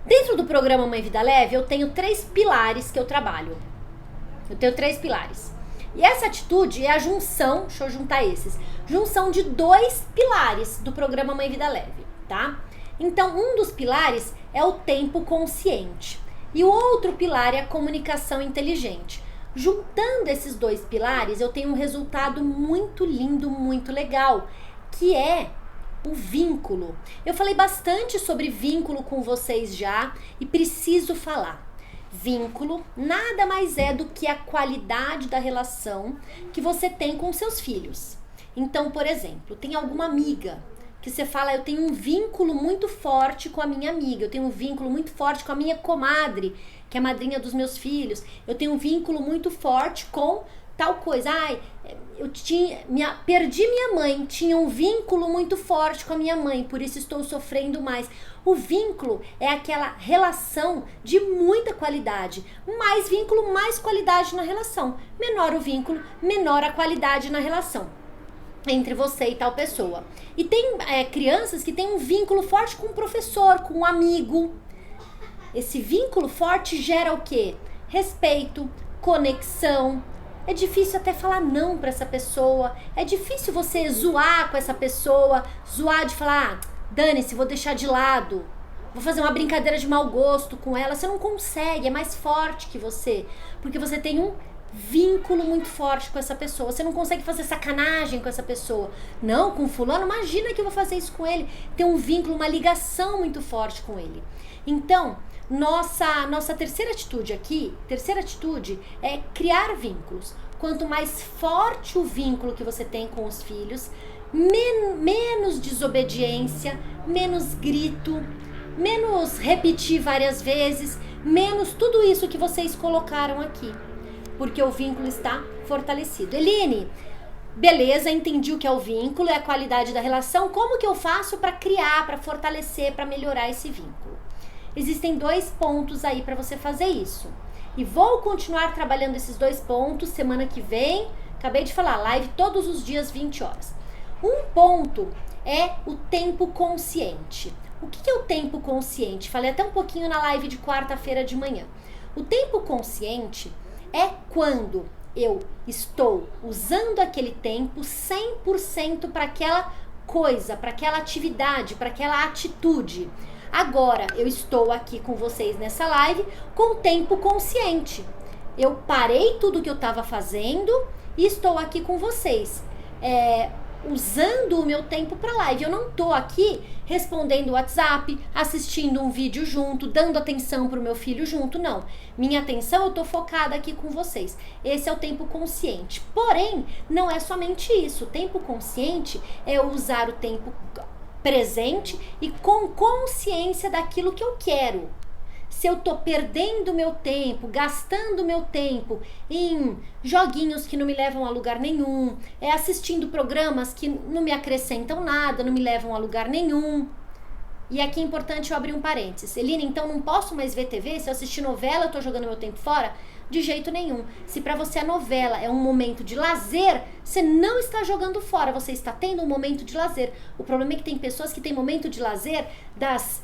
Dentro do programa Mãe Vida Leve, eu tenho 3 pilares que eu trabalho. E essa atitude é a junção, deixa eu juntar esses, junção de 2 pilares do programa Mãe Vida Leve, tá? Então, um dos pilares é o tempo consciente. E o outro pilar é a comunicação inteligente. Juntando esses 2 pilares, eu tenho um resultado muito lindo, muito legal, que é o vínculo. Eu falei bastante sobre vínculo com vocês já e preciso falar. Vínculo nada mais é do que a qualidade da relação que você tem com seus filhos. Então, por exemplo, tem alguma amiga que você fala, eu tenho um vínculo muito forte com a minha amiga, eu tenho um vínculo muito forte com a minha comadre, que é a madrinha dos meus filhos, eu tenho um vínculo muito forte com tal coisa. Perdi minha mãe, tinha um vínculo muito forte com a minha mãe, por isso estou sofrendo mais. O vínculo é aquela relação de muita qualidade. Mais vínculo, mais qualidade na relação. Menor o vínculo, menor a qualidade na relação entre você e tal pessoa. E tem crianças que têm um vínculo forte com o professor, com o amigo. Esse vínculo forte gera o quê? Respeito, conexão. É difícil até falar não pra essa pessoa. É difícil você zoar com essa pessoa. Zoar de falar, dane-se, vou deixar de lado. Vou fazer uma brincadeira de mau gosto com ela. Você não consegue, é mais forte que você. Porque você tem um vínculo muito forte com essa pessoa. Você não consegue fazer sacanagem com essa pessoa. Não, com fulano, imagina que eu vou fazer isso com ele. Tem um vínculo, uma ligação muito forte com ele. Então, nossa terceira atitude é criar vínculos. Quanto mais forte o vínculo que você tem com os filhos, menos desobediência, menos grito, menos repetir várias vezes, menos tudo isso que vocês colocaram aqui. Porque o vínculo está fortalecido. Eline, beleza, entendi o que é o vínculo, é a qualidade da relação. Como que eu faço para criar, para fortalecer, para melhorar esse vínculo? Existem 2 pontos aí para você fazer isso. E vou continuar trabalhando esses 2 pontos semana que vem. Acabei de falar, live todos os dias, 20 horas. Um ponto é o tempo consciente. O que é o tempo consciente? Falei até um pouquinho na live de quarta-feira de manhã. O tempo consciente é quando eu estou usando aquele tempo 100% para aquela coisa, para aquela atividade, para aquela atitude. Agora eu estou aqui com vocês nessa live com tempo consciente. Eu parei tudo que eu estava fazendo e estou aqui com vocês, usando o meu tempo para live. Eu não tô aqui respondendo o WhatsApp, assistindo um vídeo junto, dando atenção pro meu filho junto, não. Minha atenção, eu tô focada aqui com vocês. Esse é o tempo consciente. Porém, não é somente isso. O tempo consciente é usar o tempo presente e com consciência daquilo que eu quero. Se eu tô perdendo meu tempo, gastando meu tempo em joguinhos que não me levam a lugar nenhum, assistindo programas que não me acrescentam nada, não me levam a lugar nenhum. E aqui é importante eu abrir um parênteses. Elina, então não posso mais ver TV? Se eu assistir novela, eu tô jogando meu tempo fora? De jeito nenhum. Se pra você a novela é um momento de lazer, você não está jogando fora, você está tendo um momento de lazer. O problema é que tem pessoas que têm momento de lazer das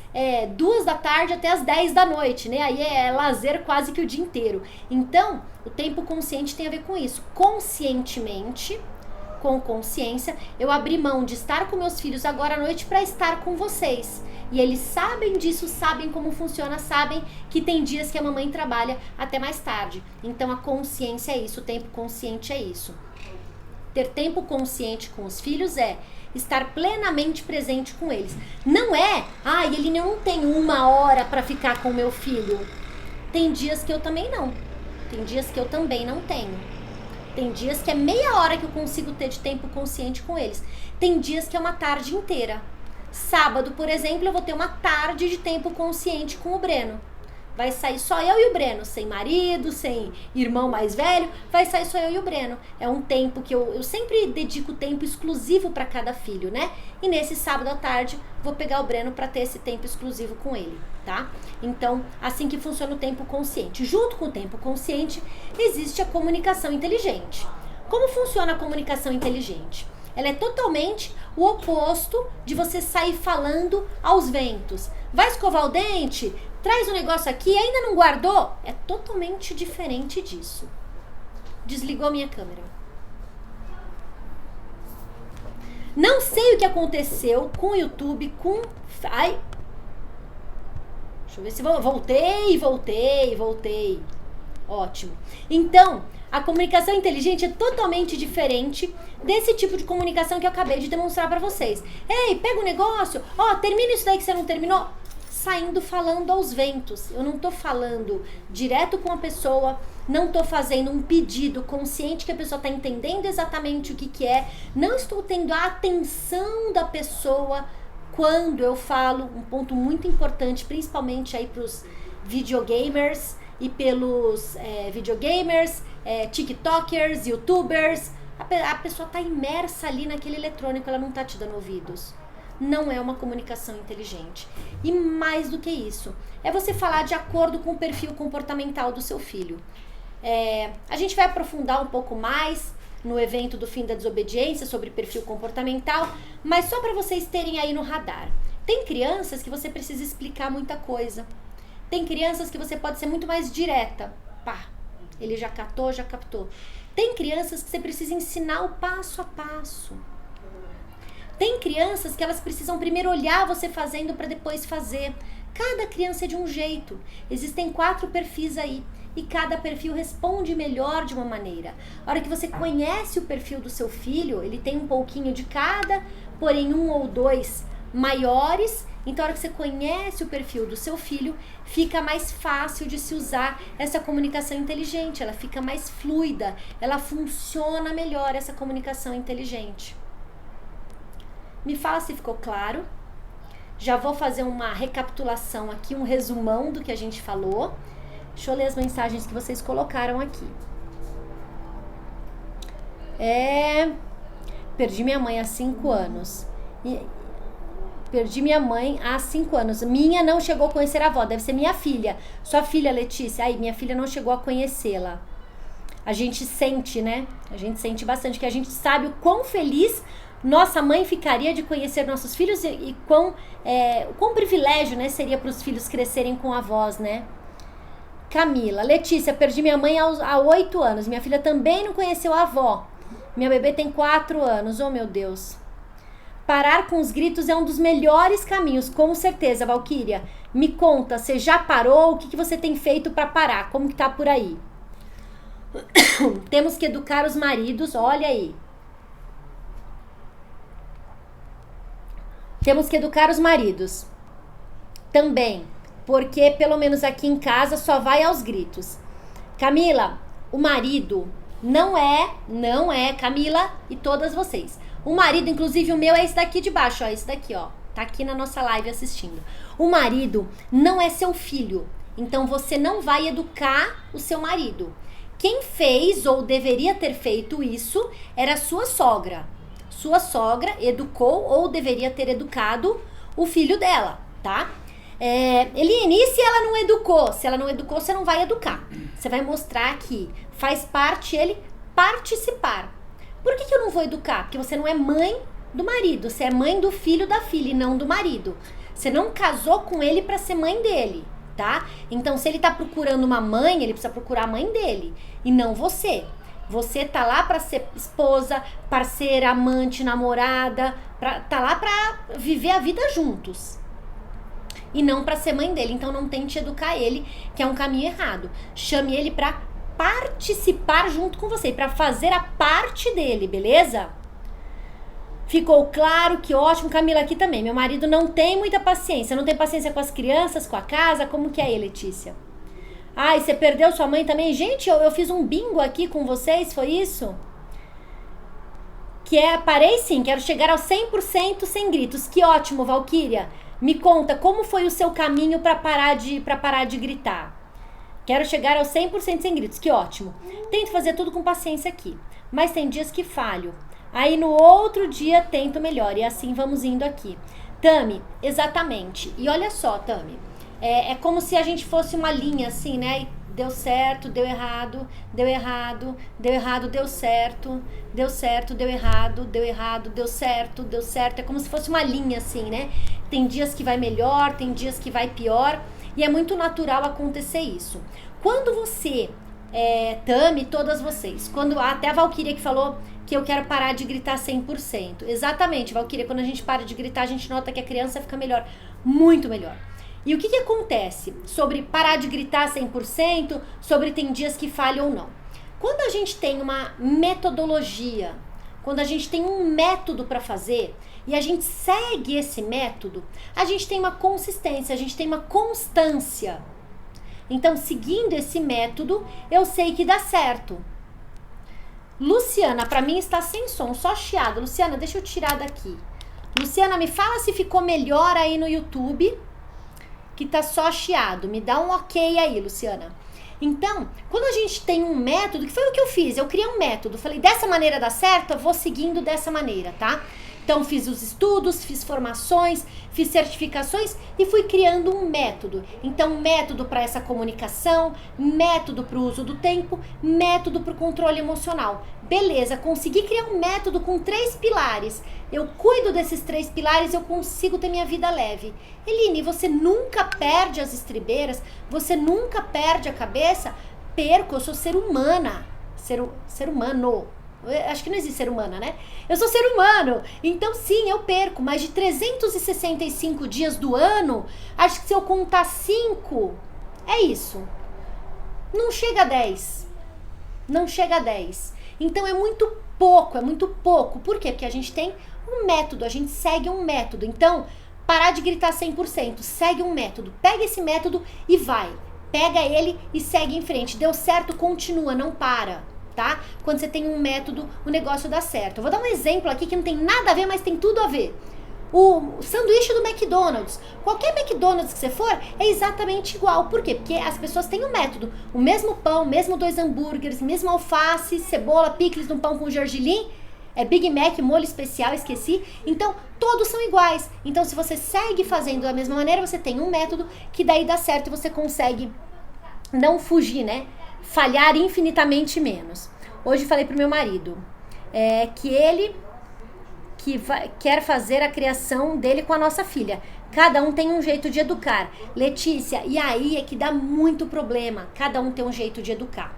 2 da tarde até as 10 da noite, né? Aí é lazer quase que o dia inteiro. Então, o tempo consciente tem a ver com isso. Conscientemente, com consciência, eu abri mão de estar com meus filhos agora à noite para estar com vocês. E eles sabem disso, sabem como funciona, sabem que tem dias que a mamãe trabalha até mais tarde. Então a consciência é isso, o tempo consciente é isso. Ter tempo consciente com os filhos é estar plenamente presente com eles. Não é, ele não tem 1 hora para ficar com o meu filho. Tem dias que eu também não. Tem dias que eu também não tenho. Tem dias que é meia hora que eu consigo ter de tempo consciente com eles. Tem dias que é uma tarde inteira. Sábado, por exemplo, eu vou ter uma tarde de tempo consciente com o Breno. Vai sair só eu e o Breno, sem marido, sem irmão mais velho, vai sair só eu e o Breno. É um tempo que eu sempre dedico tempo exclusivo para cada filho, né? E nesse sábado à tarde, vou pegar o Breno para ter esse tempo exclusivo com ele, tá? Então, assim que funciona o tempo consciente. Junto com o tempo consciente, existe a comunicação inteligente. Como funciona a comunicação inteligente? Ela é totalmente o oposto de você sair falando aos ventos. Vai escovar o dente? Traz um negócio aqui, ainda não guardou? É totalmente diferente disso. Desligou a minha câmera. Não sei o que aconteceu com o YouTube, deixa eu ver se voltei. Ótimo. Então, a comunicação inteligente é totalmente diferente desse tipo de comunicação que eu acabei de demonstrar para vocês. Ei, pega o negócio, termina isso daí que você não terminou. Saindo falando aos ventos. Eu não tô falando direto com a pessoa, não tô fazendo um pedido consciente que a pessoa tá entendendo exatamente o que é. Não estou tendo a atenção da pessoa quando eu falo, um ponto muito importante, principalmente aí pros videogamers e pelos tiktokers, youtubers. A pessoa tá imersa ali naquele eletrônico, ela não tá te dando ouvidos. Não é uma comunicação inteligente. E mais do que isso, é você falar de acordo com o perfil comportamental do seu filho. A gente vai aprofundar um pouco mais no evento do Fim da Desobediência sobre perfil comportamental, mas só para vocês terem aí no radar. Tem crianças que você precisa explicar muita coisa. Tem crianças que você pode ser muito mais direta. Pá, ele já captou. Tem crianças que você precisa ensinar o passo a passo. Tem crianças que elas precisam primeiro olhar você fazendo para depois fazer. Cada criança é de um jeito. Existem 4 perfis aí. E cada perfil responde melhor de uma maneira. A hora que você conhece o perfil do seu filho, ele tem um pouquinho de cada, porém 1 ou 2 maiores. Então, a hora que você conhece o perfil do seu filho, fica mais fácil de se usar essa comunicação inteligente. Ela fica mais fluida, ela funciona melhor, essa comunicação inteligente. Me fala se ficou claro. Já vou fazer uma recapitulação aqui, um resumão do que a gente falou. Deixa eu ler as mensagens que vocês colocaram aqui. Perdi minha mãe há 5 anos. Perdi minha mãe há 5 anos. Minha não chegou a conhecer a avó. Deve ser minha filha. Sua filha, Letícia. Minha filha não chegou a conhecê-la. A gente sente, né? A gente sente bastante, que a gente sabe o quão feliz nossa mãe ficaria de conhecer nossos filhos e quão privilégio, né, seria para os filhos crescerem com avós, né? Camila, Letícia, perdi minha mãe há 8 anos. Minha filha também não conheceu a avó. Minha bebê tem 4 anos. Oh, meu Deus. Parar com os gritos é um dos melhores caminhos, com certeza, Valquíria. Me conta, você já parou? O que você tem feito para parar? Como que tá por aí? Temos que educar os maridos, olha aí. Temos que educar os maridos também, porque pelo menos aqui em casa só vai aos gritos. Camila, o marido não é, Camila e todas vocês. O marido, inclusive o meu é esse daqui de baixo, ó, esse daqui, ó, tá aqui na nossa live assistindo. O marido não é seu filho, então você não vai educar o seu marido. Quem fez ou deveria ter feito isso era a sua sogra. Sua sogra educou ou deveria ter educado o filho dela, tá? Eline, se ela não educou? Se ela não educou, você não vai educar. Você vai mostrar que faz parte ele participar. Por que eu não vou educar? Porque você não é mãe do marido, você é mãe do filho da filha e não do marido. Você não casou com ele para ser mãe dele, tá? Então, se ele tá procurando uma mãe, ele precisa procurar a mãe dele e não você. Você tá lá para ser esposa, parceira, amante, namorada, tá lá para viver a vida juntos. E não para ser mãe dele. Então não tente educar ele, que é um caminho errado. Chame ele para participar junto com você, para fazer a parte dele, beleza? Ficou claro? Que ótimo. Camila aqui também. Meu marido não tem muita paciência. Não tem paciência com as crianças, com a casa. Como que é aí, Letícia? Ai, você perdeu sua mãe também? Gente, eu fiz um bingo aqui com vocês, foi isso? Parei sim, quero chegar aos 100% sem gritos. Que ótimo, Valquíria. Me conta, como foi o seu caminho para parar de gritar? Quero chegar aos 100% sem gritos, que ótimo. Tento fazer tudo com paciência aqui, mas tem dias que falho. Aí no outro dia tento melhor e assim vamos indo aqui. Tami, exatamente. E olha só, Tami. É como se a gente fosse uma linha assim, né? Deu certo, deu errado, deu errado, deu errado, deu certo, deu certo, deu errado, deu errado, deu certo, deu certo. É como se fosse uma linha assim, né? Tem dias que vai melhor, tem dias que vai pior. E é muito natural acontecer isso. Quando você, Tami, todas vocês, quando até a Valquíria que falou que eu quero parar de gritar 100%. Exatamente, Valquíria, quando a gente para de gritar, a gente nota que a criança fica melhor, muito melhor. E o que acontece sobre parar de gritar 100%, sobre tem dias que falham ou não? Quando a gente tem uma metodologia, quando a gente tem um método para fazer e a gente segue esse método, a gente tem uma consistência, a gente tem uma constância. Então, seguindo esse método, eu sei que dá certo. Luciana, para mim está sem som, só chiado. Luciana, deixa eu tirar daqui. Luciana, me fala se ficou melhor aí no YouTube, que tá só chiado. Me dá um ok aí, Luciana. Então, quando a gente tem um método, que foi o que eu fiz, eu criei um método, falei, dessa maneira dá certo, eu vou seguindo dessa maneira, tá? Então, fiz os estudos, fiz formações, fiz certificações e fui criando um método. Então, método para essa comunicação, método para o uso do tempo, método para o controle emocional. Beleza, consegui criar um método com 3 pilares. Eu cuido desses 3 pilares, eu consigo ter minha vida leve. Eline, você nunca perde as estribeiras, você nunca perde a cabeça? Perco, eu sou ser humana. Ser humano. Acho que não existe ser humana, né? Eu sou ser humano, então sim, eu perco. Mas de 365 dias do ano, acho que se eu contar 5, é isso. Não chega a 10. Não chega a 10. Então é muito pouco, é muito pouco. Por quê? Porque a gente tem um método, a gente segue um método. Então, parar de gritar 100%, segue um método. Pega esse método e vai. Pega ele e segue em frente. Deu certo, continua, não para. Tá? Quando você tem um método, o negócio dá certo. Eu vou dar um exemplo aqui que não tem nada a ver, mas tem tudo a ver. O sanduíche do McDonald's. Qualquer McDonald's que você for, é exatamente igual. Por quê? Porque as pessoas têm um método. O mesmo pão, mesmo 2 hambúrgueres, mesmo alface, cebola, picles num pão com gergelim. Big Mac, molho especial, esqueci. Então, todos são iguais. Então, se você segue fazendo da mesma maneira, você tem um método que daí dá certo e você consegue não fugir, né? Falhar infinitamente menos. Hoje falei pro meu marido que ele quer fazer a criação dele com a nossa filha. Cada um tem um jeito de educar. Letícia, e aí é que dá muito problema. Cada um tem um jeito de educar.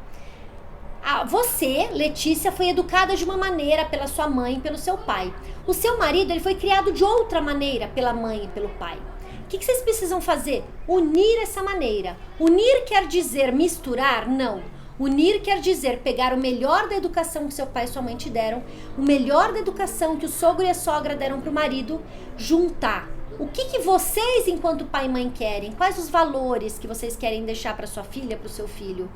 Você, Letícia, foi educada de uma maneira pela sua mãe e pelo seu pai. O seu marido, ele foi criado de outra maneira pela mãe e pelo pai. O que vocês precisam fazer? Unir essa maneira. Unir quer dizer misturar? Não. Unir quer dizer pegar o melhor da educação que seu pai e sua mãe te deram, o melhor da educação que o sogro e a sogra deram para o marido, juntar. O que vocês, enquanto pai e mãe, querem? Quais os valores que vocês querem deixar para sua filha, para o seu filho?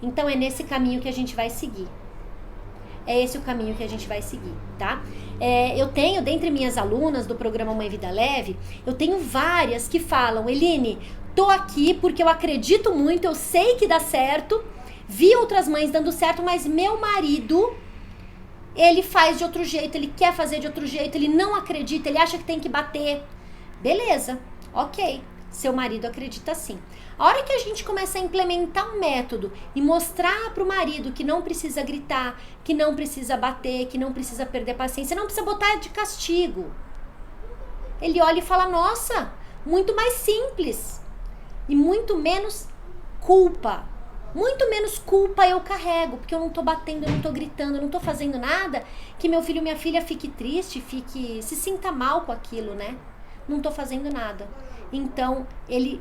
Então é nesse caminho que a gente vai seguir. É esse o caminho que a gente vai seguir, tá? Eu tenho, dentre minhas alunas do programa Mãe Vida Leve, eu tenho várias que falam: Eline, tô aqui porque eu acredito muito, eu sei que dá certo, vi outras mães dando certo, mas meu marido, ele faz de outro jeito, ele quer fazer de outro jeito, ele não acredita, ele acha que tem que bater. Beleza, ok, seu marido acredita assim. A hora que a gente começa a implementar um método e mostrar pro marido que não precisa gritar, que não precisa bater, que não precisa perder paciência, não precisa botar de castigo, ele olha e fala: nossa, muito mais simples e muito menos culpa. Muito menos culpa eu carrego, porque eu não tô batendo, eu não tô gritando, eu não tô fazendo nada que meu filho e minha filha fique triste, se sinta mal com aquilo, né? Não tô fazendo nada. Então, ele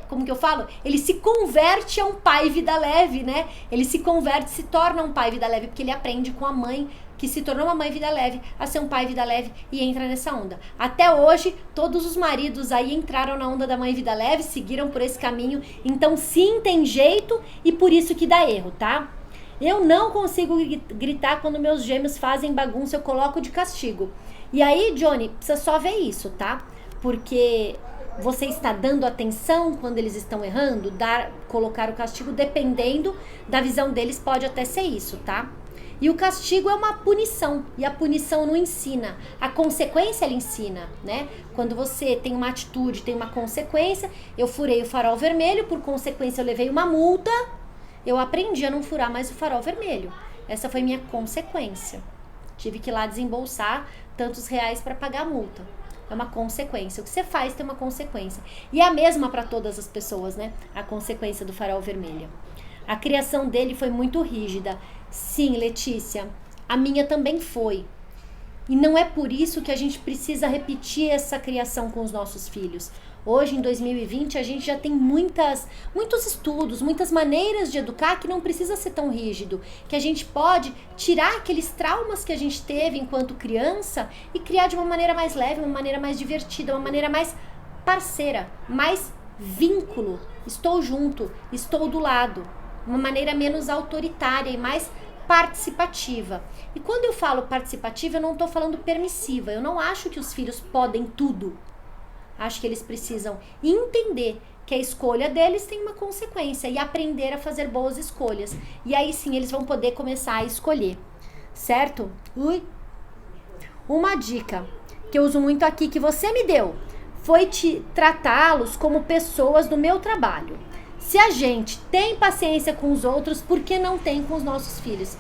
como que eu falo? Ele se converte a um pai vida leve, né? Ele se converte, se torna um pai vida leve, porque ele aprende com a mãe, que se tornou uma mãe vida leve, a ser um pai vida leve e entra nessa onda. Até hoje, todos os maridos aí entraram na onda da mãe vida leve, seguiram por esse caminho. Então, sim, tem jeito e por isso que dá erro, tá? Eu não consigo gritar quando meus gêmeos fazem bagunça, eu coloco de castigo. E aí, Johnny, precisa só ver isso, tá? Porque você está dando atenção quando eles estão errando, colocar o castigo, dependendo da visão deles, pode até ser isso, tá? E o castigo é uma punição, e a punição não ensina. A consequência, ela ensina, né? Quando você tem uma atitude, tem uma consequência, eu furei o farol vermelho, por consequência eu levei uma multa, eu aprendi a não furar mais o farol vermelho. Essa foi minha consequência. Tive que ir lá desembolsar tantos reais para pagar a multa. É uma consequência. O que você faz tem uma consequência. E é a mesma para todas as pessoas, né? A consequência do farol vermelho. A criação dele foi muito rígida. Sim, Letícia, a minha também foi. E não é por isso que a gente precisa repetir essa criação com os nossos filhos. Hoje, em 2020, a gente já tem muitos estudos, muitas maneiras de educar que não precisa ser tão rígido. Que a gente pode tirar aqueles traumas que a gente teve enquanto criança e criar de uma maneira mais leve, uma maneira mais divertida, uma maneira mais parceira, mais vínculo. Estou junto, estou do lado. Uma maneira menos autoritária e mais participativa. E quando eu falo participativa, eu não estou falando permissiva. Eu não acho que os filhos podem tudo. Acho que eles precisam entender que a escolha deles tem uma consequência e aprender a fazer boas escolhas. E aí sim eles vão poder começar a escolher. Certo? Uma dica que eu uso muito aqui, que você me deu, foi tratá-los como pessoas do meu trabalho. Se a gente tem paciência com os outros, por que não tem com os nossos filhos?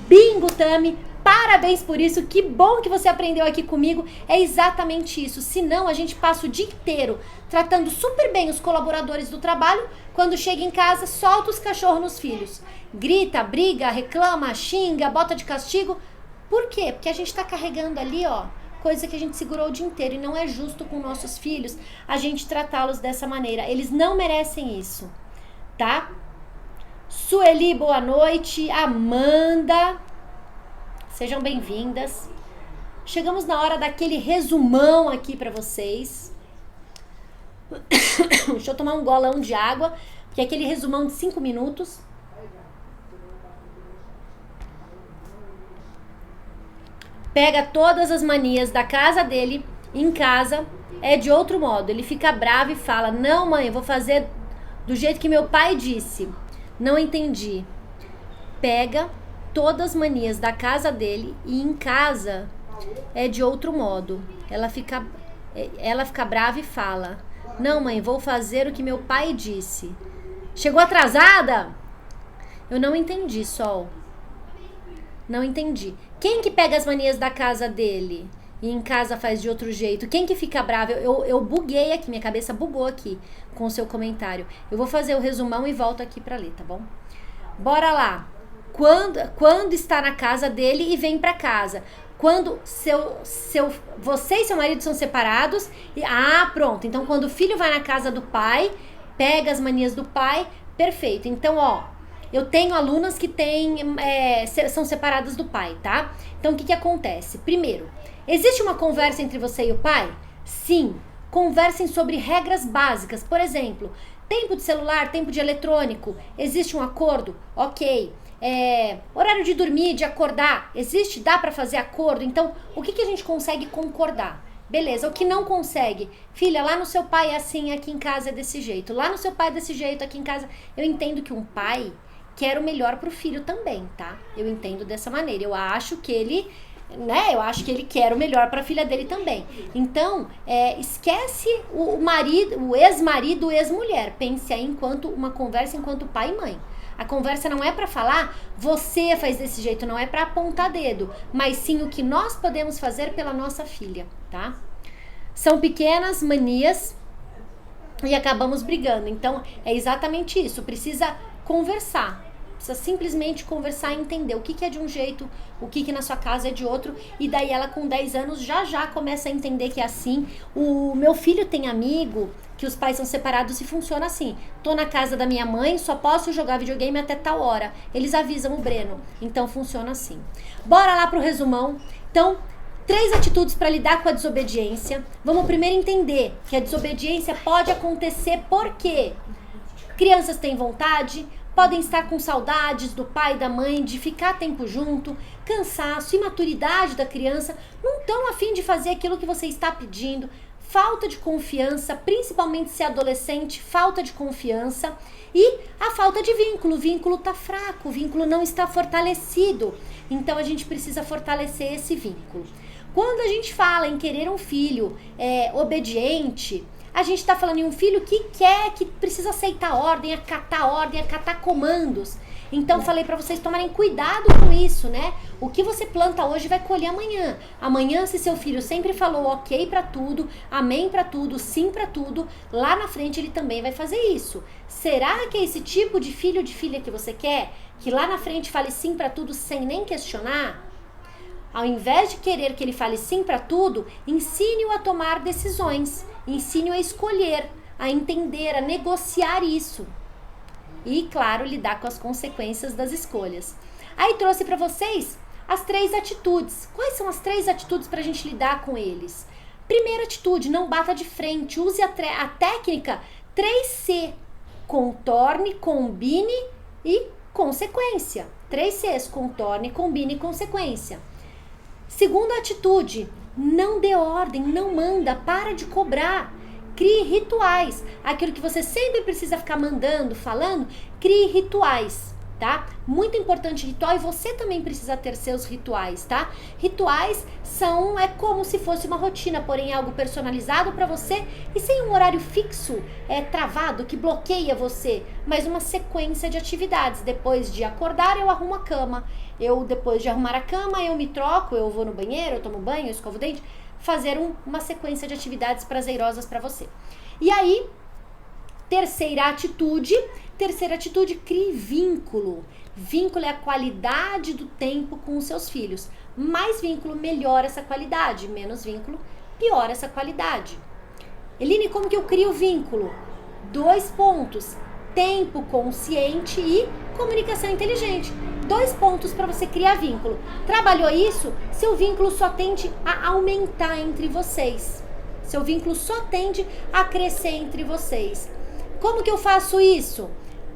Bingo, Tami! Parabéns por isso, que bom que você aprendeu aqui comigo, é exatamente isso. Senão a gente passa o dia inteiro tratando super bem os colaboradores do trabalho, quando chega em casa solta os cachorros nos filhos. Grita, briga, reclama, xinga, bota de castigo. Por quê? Porque a gente tá carregando ali, ó, coisa que a gente segurou o dia inteiro e não é justo com nossos filhos a gente tratá-los dessa maneira. Eles não merecem isso, tá? Sueli, boa noite. Amanda, sejam bem-vindas. Chegamos na hora daquele resumão aqui pra vocês. Deixa eu tomar um golão de água, que é aquele resumão de 5 minutos. Pega todas as manias da casa dele, em casa, é de outro modo. Ele fica bravo e fala: não, mãe, eu vou fazer do jeito que meu pai disse. Não entendi. Pega todas as manias da casa dele e em casa é de outro modo. Ela fica brava e fala: não, mãe, vou fazer o que meu pai disse. Chegou atrasada? Eu não entendi, Sol. Não entendi. Quem que pega as manias da casa dele e em casa faz de outro jeito? Quem que fica bravo? Eu buguei aqui, minha cabeça bugou aqui com o seu comentário. Eu vou fazer o resumão e volto aqui pra ler, tá bom? Bora lá. Quando está na casa dele e vem pra casa? Quando você e seu marido são separados. Pronto. Então, quando o filho vai na casa do pai, pega as manias do pai, perfeito. Então, eu tenho alunas que são separadas do pai, tá? Então, o que acontece? Primeiro, existe uma conversa entre você e o pai? Sim. Conversem sobre regras básicas. Por exemplo, tempo de celular, tempo de eletrônico. Existe um acordo? Ok. Horário de dormir, de acordar. Existe? Dá pra fazer acordo? Então, o que a gente consegue concordar? Beleza, o que não consegue? Filha, lá no seu pai é assim, aqui em casa é desse jeito. Lá no seu pai é desse jeito, aqui em casa... Eu entendo que um pai quer o melhor pro filho também, tá? Eu entendo dessa maneira. Eu acho que ele... Eu acho que ele quer o melhor para a filha dele também. Então, esquece o marido, o ex-marido, o ex-mulher. Pense aí enquanto uma conversa enquanto pai e mãe. A conversa não é para falar, você faz desse jeito, não é para apontar dedo, mas sim o que nós podemos fazer pela nossa filha, tá? São pequenas manias e acabamos brigando. Então, é exatamente isso. Precisa conversar. Precisa simplesmente conversar e entender o que é de um jeito, o que na sua casa é de outro. E daí ela com 10 anos já começa a entender que é assim. O meu filho tem amigo que os pais são separados e funciona assim. Tô na casa da minha mãe, só posso jogar videogame até tal hora. Eles avisam o Breno. Então funciona assim. Bora lá pro resumão. Então, 3 atitudes para lidar com a desobediência. Vamos primeiro entender que a desobediência pode acontecer porque crianças têm vontade, podem estar com saudades do pai e da mãe, de ficar tempo junto, cansaço, imaturidade da criança, não estão a fim de fazer aquilo que você está pedindo, falta de confiança, principalmente se é adolescente, falta de confiança e a falta de vínculo. O vínculo está fraco, o vínculo não está fortalecido, então a gente precisa fortalecer esse vínculo. Quando a gente fala em querer um filho obediente, a gente está falando em um filho que precisa aceitar ordem, acatar comandos. Então, falei para vocês tomarem cuidado com isso, né? O que você planta hoje vai colher amanhã. Amanhã, se seu filho sempre falou ok para tudo, amém para tudo, sim para tudo, lá na frente ele também vai fazer isso. Será que é esse tipo de filho ou de filha que você quer? Que lá na frente fale sim para tudo sem nem questionar? Ao invés de querer que ele fale sim para tudo, ensine-o a tomar decisões. Ensine-o a escolher, a entender, a negociar isso. E, claro, lidar com as consequências das escolhas. Aí trouxe para vocês as 3 atitudes. Quais são as 3 atitudes para a gente lidar com eles? Primeira atitude, não bata de frente. Use a técnica 3C. Contorne, combine e consequência. 3 Cs, contorne, combine e consequência. Segunda atitude, não dê ordem, não manda, para de cobrar. Crie rituais. Aquilo que você sempre precisa ficar mandando, falando, crie rituais, tá? Muito importante ritual e você também precisa ter seus rituais, tá? Rituais é como se fosse uma rotina, porém algo personalizado para você e sem um horário fixo, travado, que bloqueia você, mas uma sequência de atividades. Depois de acordar, eu arrumo a cama. Depois de arrumar a cama, eu me troco, eu vou no banheiro, eu tomo banho, eu escovo o dente. Fazer uma sequência de atividades prazerosas para você. E aí, terceira atitude, crie vínculo. Vínculo é a qualidade do tempo com os seus filhos. Mais vínculo melhora essa qualidade, menos vínculo piora essa qualidade. Eline, como que eu crio vínculo? 2 pontos, tempo consciente e comunicação inteligente. 2 pontos para você criar vínculo. Trabalhou isso? Seu vínculo só tende a aumentar entre vocês. Seu vínculo só tende a crescer entre vocês. Como que eu faço isso?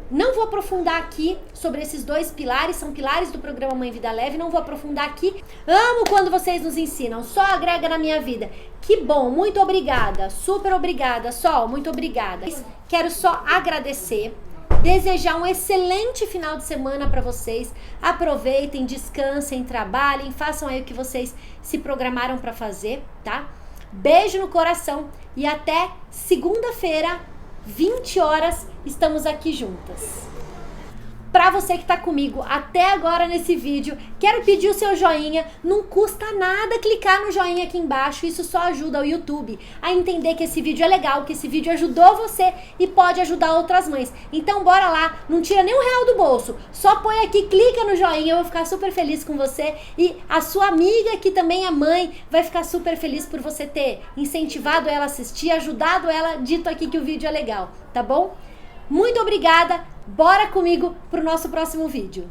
Não vou aprofundar aqui sobre esses 2 pilares, são pilares do programa Mãe Vida Leve, não vou aprofundar aqui. Amo quando vocês nos ensinam, só agrega na minha vida. Que bom, muito obrigada, super obrigada, Sol, muito obrigada. Quero só agradecer, desejar um excelente final de semana para vocês. Aproveitem, descansem, trabalhem, façam aí o que vocês se programaram para fazer, tá? Beijo no coração e até segunda-feira, 20 horas, estamos aqui juntas. Pra você que tá comigo até agora nesse vídeo, quero pedir o seu joinha. Não custa nada clicar no joinha aqui embaixo, isso só ajuda o YouTube a entender que esse vídeo é legal, que esse vídeo ajudou você e pode ajudar outras mães. Então bora lá, não tira nem R$1 do bolso, só põe aqui, clica no joinha, eu vou ficar super feliz com você e a sua amiga que também é mãe vai ficar super feliz por você ter incentivado ela a assistir, ajudado ela, dito aqui que o vídeo é legal, tá bom? Muito obrigada, bora comigo pro nosso próximo vídeo.